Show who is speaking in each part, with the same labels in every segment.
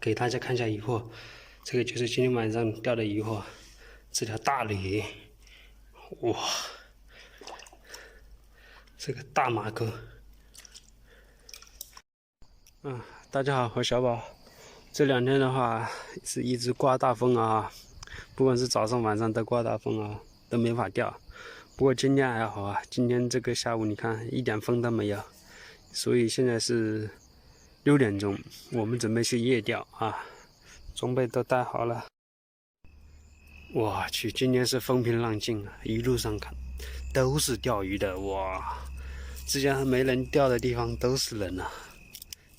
Speaker 1: 给大家看一下渔获。这个就是今天晚上钓的渔获，这条大鲤，哇，这个大马钩。大家好，我是小宝。这2天的话是一直刮大风啊，不管是早上晚上都刮大风啊，都没法钓。不过今天还好啊，今天这个下午你看一点风都没有，所以现在是6点钟，我们准备去夜钓啊，装备都带好了。我去，今天是风平浪静啊，一路上看都是钓鱼的，哇！之前没人钓的地方都是人啊。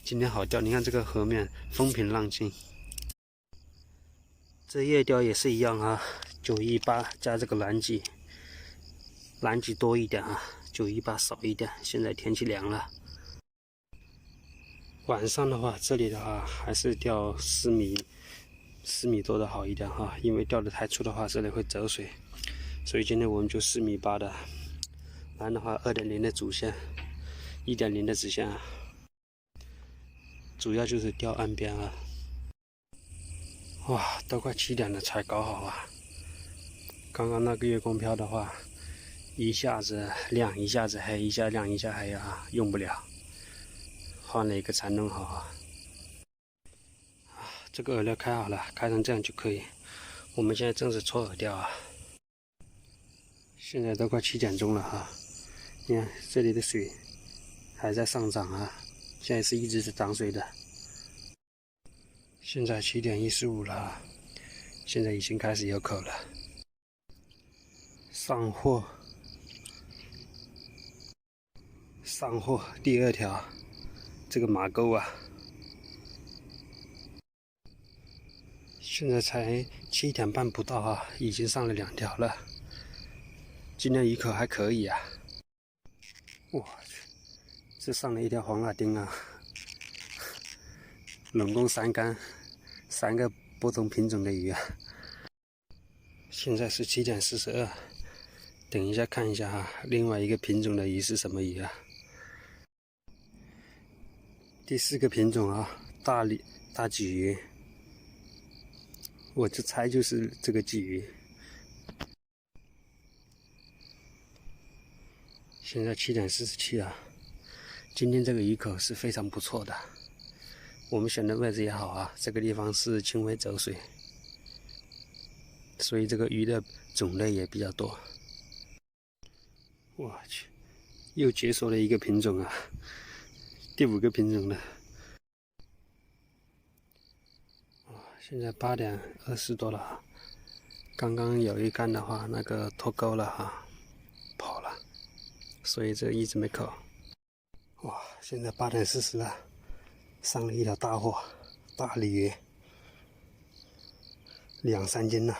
Speaker 1: 今天好钓，你看这个河面风平浪静。这夜钓也是一样啊，918加这个蓝鲫，蓝鲫多一点啊，918少一点。现在天气凉了。晚上的话，这里的话还是钓4米多的好一点哈，因为钓的太粗的话，这里会走水，所以今天我们就4.8米的，蓝的话2.0的主线，1.0的直线啊。主要就是钓岸边啊。哇，都快7点了才搞好啊！刚刚那个月光漂的话，一下子亮，一下子黑，一下亮一下黑啊，用不了，换了一个才弄好啊。这个饵料开好了，开成这样就可以。我们现在正式搓饵钓啊。现在都快7点钟了哈，你看这里的水还在上涨啊，现在是一直是涨水的。现在7点15了，现在已经开始有口了。上货，第2条，这个马钩啊，现在才7点半不到啊，已经上了2条了。今天鱼口还可以啊。我去，这上了一条黄辣丁啊，拢共3竿，3个不同品种的鱼啊。现在是7点42，等一下看一下哈，另外一个品种的鱼是什么鱼啊？第4个品种啊，大鲫鱼，我就猜就是这个鲫鱼。现在7点47啊，今天这个鱼口是非常不错的，我们选的位置也好啊，这个地方是轻微走水，所以这个鱼的种类也比较多。我去，又解锁了一个品种啊，第5个品种了。现在8点20多了，刚刚有一竿的话，那个脱钩了哈，跑了，所以这一直没扣。哇，现在8点40了，上了一条大货，大鲤鱼，2、3斤了。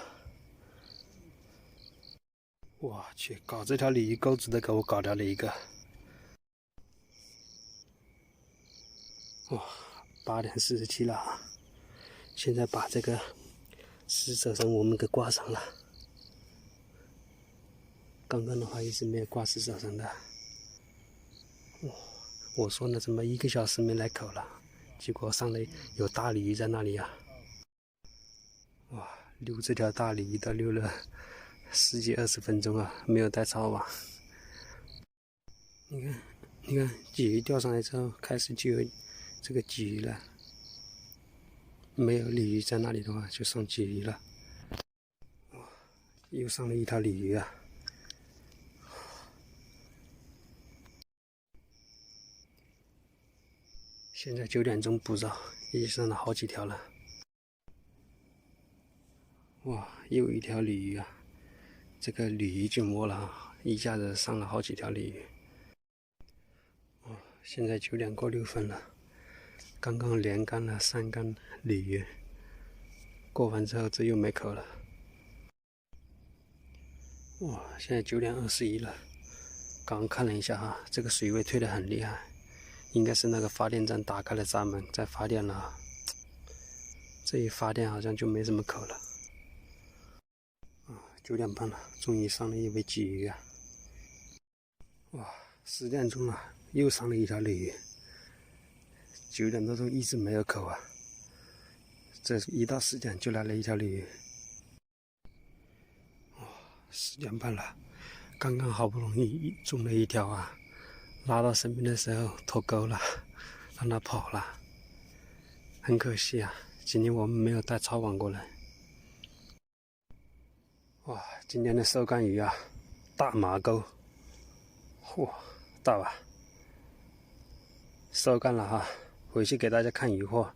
Speaker 1: 我去，搞这条鲤鱼钩子都给我搞掉了一个。哇，8点47了啊！现在把这个10手绳我们给挂上了。刚刚的话一直没有挂10手绳的。哇，我说呢，怎么1个小时没来口了？结果上来有大鲤鱼在那里啊！哇，溜这条大鲤鱼都溜了10几20分钟啊，没有带抄网。你看，鲫鱼钓上来之后，开始就有这个鲫鱼了。没有鲤鱼在那里的话，就上鲫鱼了。又上了一条鲤鱼啊！现在9点钟不到，已经上了好几条了。哇，又一条鲤鱼啊！这个鲤鱼就摸了啊，一下子上了好几条鲤鱼。现在9点过6分了，刚刚连干了3竿鲤鱼，过完之后这又没口了。哇，现在9点21了，刚看了一下哈，这个水位退得很厉害，应该是那个发电站打开了闸门在发电了，这一发电好像就没什么口了。9点半了，终于上了一尾鲫鱼啊！哇，10点钟了，又上了一条鲤鱼。9点多钟一直没有口啊！这1到10点就来了一条鲤鱼。10点半了，刚刚好不容易中了一条啊，拉到身边的时候脱钩了，让它跑了，很可惜啊。今天我们没有带抄网过来。哇，今天的收竿鱼啊，大马钩，嚯，大吧？收竿了哈，回去给大家看鱼货。